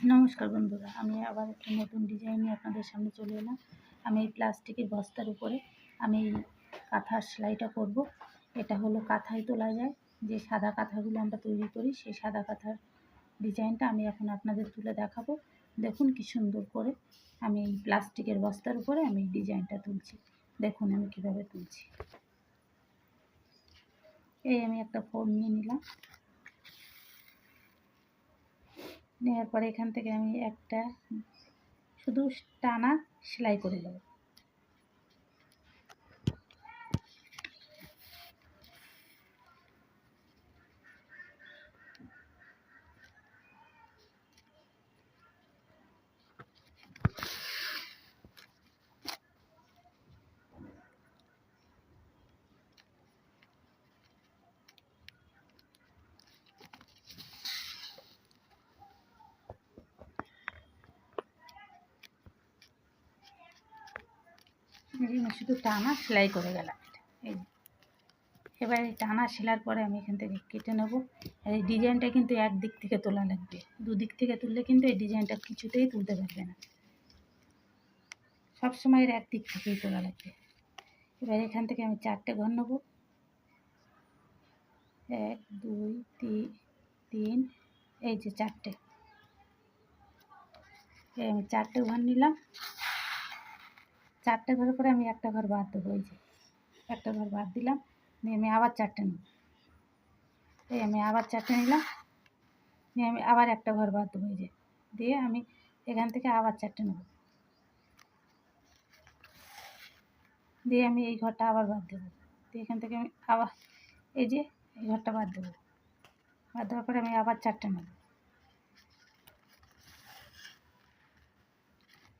নমস্কার বন্ধুরা, আমি আবার একটা নতুন ডিজাইন নিয়ে আপনাদের সামনে চলে এলাম। আমি এই প্লাস্টিকের বস্তার উপরে আমি এই কাঁথার সেলাইটা করব। এটা হলো কাঁথায় তোলা যায়, যে সাদা কাঁথাগুলো আমরা তৈরি করি, সেই সাদা কাঁথার ডিজাইনটা আমি এখন আপনাদের তুলে দেখাবো। দেখুন কি সুন্দর করে আমি এই প্লাস্টিকের বস্তার উপরে আমি এই ডিজাইনটা তুলছি। দেখুন আমি কীভাবে তুলছি। এই আমি একটা ফোম নিয়ে নিলাম, নেওয়ার পরে এখান থেকে আমি একটা শুধু টানা সেলাই করে দেবো। শুধু টানা সেলাই করে গেলাম। এই এবার এই টানা সেলার পরে আমি এখান থেকে কেটে নেব। আর এই ডিজাইনটা কিন্তু একদিক থেকে তোলা লাগবে, দুদিক থেকে তুললে কিন্তু এই ডিজাইনটা কিছুতেই তুলতে পারবে না। সবসময় এর একদিক থেকেই তোলা লাগবে। এবার এখান থেকে আমি 4টে ঘর নেব। 1 2 3 এই যে 4টে, এই আমি 4টে ঘর নিলাম। 4টে ঘরের পরে আমি একটা ঘর বাদ দেবো। এই যে একটা ঘর বাদ দিলাম, দিয়ে আমি আবার 4টে নেব। এই আমি আবার 4টে নিলাম, দিয়ে আমি আবার একটা ঘর বাদ দেবো। এই যে দিয়ে আমি এখান থেকে আবার 4টে নেব, দিয়ে আমি এই ঘরটা আবার বাদ দেবো। দিয়ে এখান থেকে আমি আবার এই যে এই ঘরটা বাদ দেবো। বাদ দেওয়ার পরে আমি আবার 4টে নেব।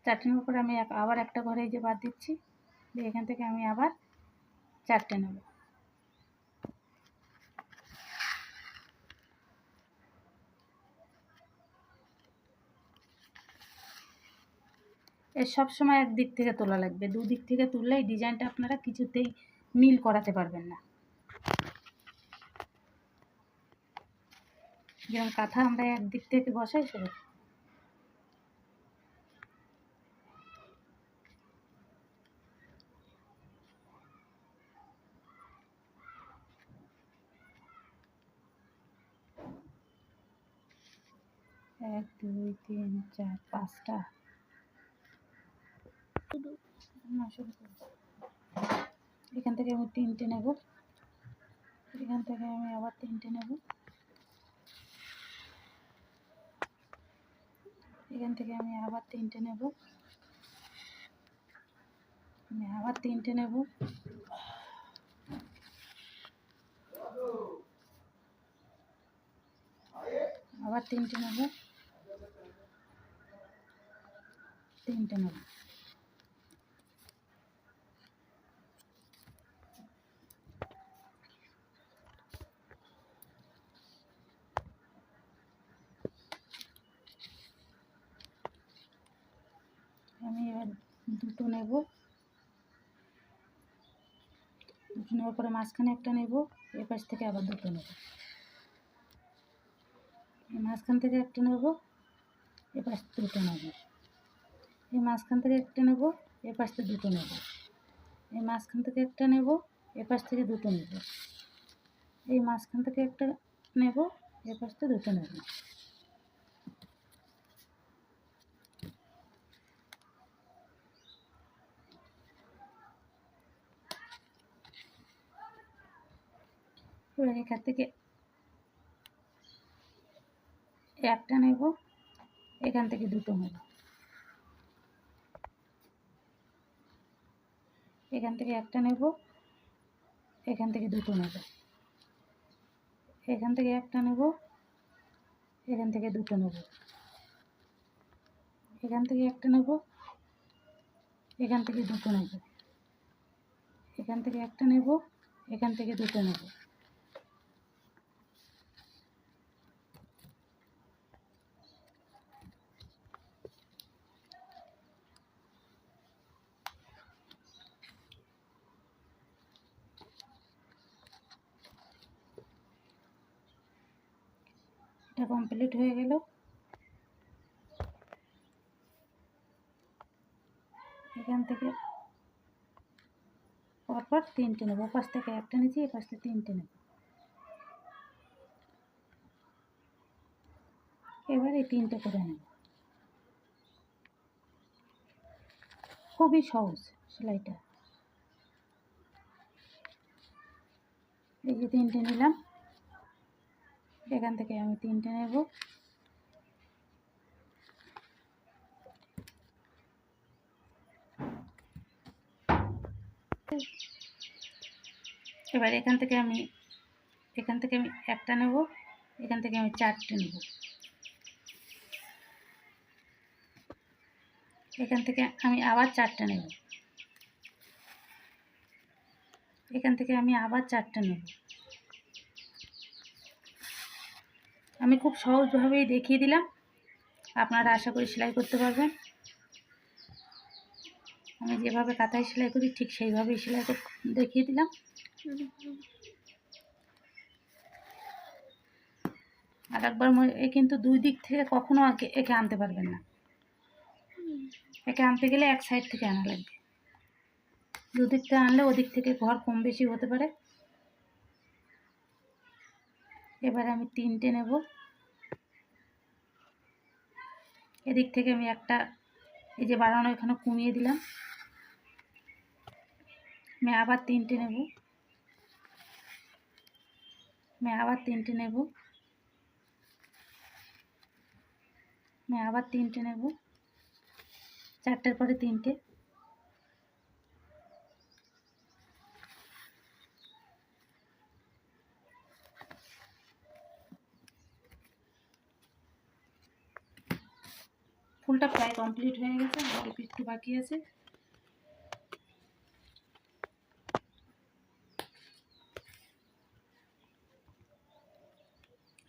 4টে নেওয়ার পরে আমি আবার একটা ঘরে এই যে বাদ দিচ্ছি, দিয়ে এখান থেকে আমি আবার 4টে নেব। এর সবসময় একদিক থেকে তোলা লাগবে, দুদিক থেকে তুললে এই ডিজাইনটা আপনারা কিছুতেই মিল করাতে পারবেন না। যেমন কাঁথা আমরা একদিক থেকে বসাই, সেরকম 1 2 3 4 5টা এখান থেকে আমি 3টে নেব। এখান থেকে আমি আবার 3টে নেব। এখান থেকে আমি আবার 3টে নেব। আমি আবার 3টে নেব। আবার 3টে নেব। 3টে নেব। আমি এবার 2টো নেব। 2টো নেওয়ার পরে মাঝখানে একটা নেব, এই পাশ থেকে আবার 2টো নেব। এই মাঝখান থেকে একটা নেব, এই পাশ 2টো নেব। এই মাঝখান থেকে একটা নেব, এই পাশ থেকে 2টো নেব। এই মাঝখান থেকে একটা নেব, এই পাশ থেকে 2টো নেব। এই মাঝখান থেকে একটা নেব, এই পাশ থেকে 2টো নেব। এবার এখান থেকে একটা নেব, এখান থেকে 2টো নেব। এখান থেকে একটা নেব, এখান থেকে 2টো নেব। এখান থেকে একটা নেব, এখান থেকে 2টো নেব। এখান থেকে একটা নেব, এখান থেকে 2টো নেব। এখান থেকে একটা নেব, এখান থেকে 2টো নেব। এটা কমপ্লিট হয়ে গেল। এখান থেকে পরপর 3টে নেব, ওপাশ থেকে একটা নিচ্ছি, এপাশ থেকে 3টে নেব। এবার এই 3টে করে নেব। খুবই সহজ সেলাইটা। এই যে 3টে নিলাম, এখান থেকে আমি 3টে নেব। এবার এখান থেকে আমি একটা নেব, এখান থেকে আমি 4টে নেব, এখান থেকে আমি আবার 4টে নেব, এখান থেকে আমি আবার 4টে নেব। আমি খুব সহজভাবেই দেখিয়ে দিলাম, আপনারা আশা করি সেলাই করতে পারবেন। আমি যেভাবে কাঁথায় সেলাই করি ঠিক সেইভাবেই সেলাই দেখিয়ে দিলাম। আর একবার কিন্তু 2 দিক থেকে কখনো একে আনতে পারবেন না। একে আনতে গেলে এক সাইড থেকে আনা লাগবে। 2 দিক থেকে আনলে ওদিক থেকে ঘর কম বেশি হতে পারে। এবার আমি 3টে নেব, এদিক থেকে আমি একটা এই যে বাড়ানো এখানে কমিয়ে দিলাম। আমি আবার 3টে নেব, আমি আবার 3টে নেব, আমি আবার 3টে নেব, 4টের পরে 3টে। ফুলটা প্রায় কমপ্লিট হয়ে গেছে, অল্প একটু বাকি আছে।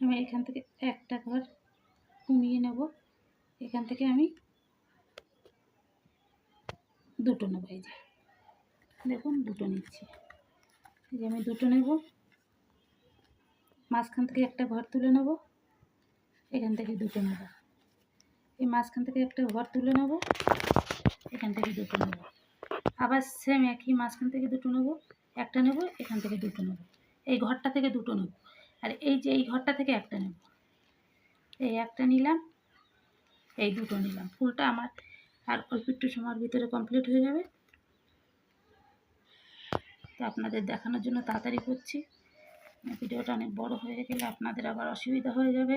আমি এখান থেকে একটা ঘর কমিয়ে নেব, এখান থেকে আমি 2টো নেব। এই যে দেখুন 2টো নিচ্ছি, এই যে আমি 2টো নেব, মাঝখান থেকে একটা ঘর তুলে নেব, এখান থেকে 2টো নেব, এই মাঝখান থেকে একটা ঘর তুলে নেব, এখান থেকে 2টো নেব, আবার সেম একই মাঝখান থেকে 2টো নেব, একটা নেব, এখান থেকে 2টো নেব, এই ঘরটা থেকে 2টো নেব, আর এই যে এই ঘরটা থেকে একটা নেব, এই একটা নিলাম, এই 2টো নিলাম। ফুলটা আমার আর অল্প একটু সময়ের ভিতরে কমপ্লিট হয়ে যাবে। তো আপনাদের দেখানোর জন্য তাড়াতাড়ি করছি, ভিডিওটা অনেক বড় হয়ে গেলে আপনাদের আবার অসুবিধা হয়ে যাবে,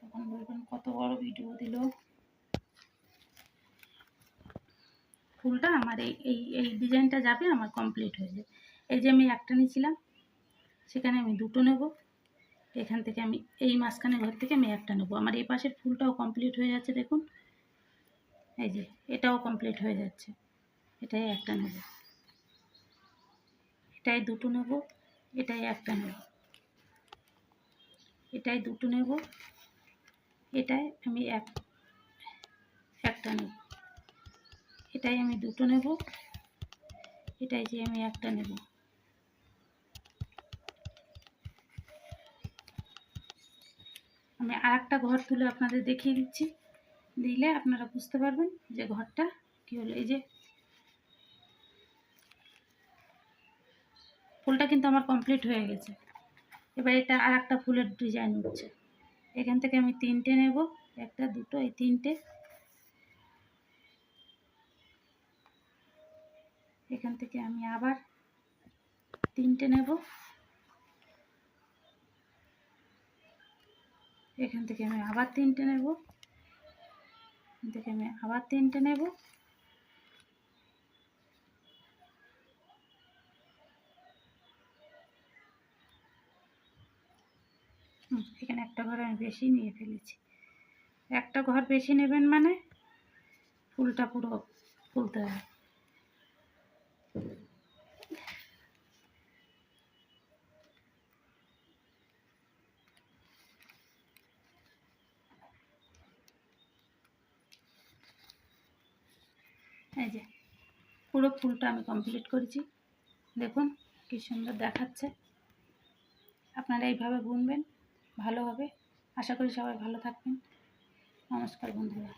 তখন বলবেন কত বড় ভিডিও দিল। ফুলটা আমার এই ডিজাইনটা যাবে আমার কমপ্লিট হয়ে যাবে। এই যে আমি একটা নিয়েছিলাম, সেখানে আমি 2টো নেব, এখান থেকে আমি এই মাঝখানে ঘর থেকে আমি একটা নেব। আমার এই পাশের ফুলটাও কমপ্লিট হয়ে যাচ্ছে, দেখুন এই যে এটাও কমপ্লিট হয়ে যাচ্ছে। এটাই একটা নেব, এটাই 2টো নেব, এটাই একটা নেব, এটাই 2টো নেব, এটাই আমি একটা নেব, এটাই আমি 2টো নেব, এটাই যে আমি একটা নেব। আমি আর একটা ঘর তুলে আপনাদের দেখিয়ে দিচ্ছি, দিলে আপনারা বুঝতে পারবেন যে ঘরটা কী হলো। এই যে ফুলটা কিন্তু আমার কমপ্লিট হয়ে গেছে। এবার এটা আর একটা ফুলের ডিজাইন হচ্ছে। এখান থেকে আমি 3টে নেব, একটা 2টো এই 3টে, এখান থেকে আমি আবার 3টে নেব, এখান থেকে আমি আবার 3টে নেব, এখান থেকে আমি আবার 3টে নেব, এখানে একটা ঘর আমি বেশি নিয়ে ফেলেছি। একটা ঘর বেশি নেবেন মানে ফুলটা পুরো ফুলতে হবে। এই যে পুরো ফুলটা আমি কমপ্লিট করেছি, দেখুন কি সুন্দর দেখাচ্ছে। আপনারা এইভাবে বুনবেন, ভালো হবে। আশা করি সবাই ভালো থাকবেন। নমস্কার বন্ধুরা।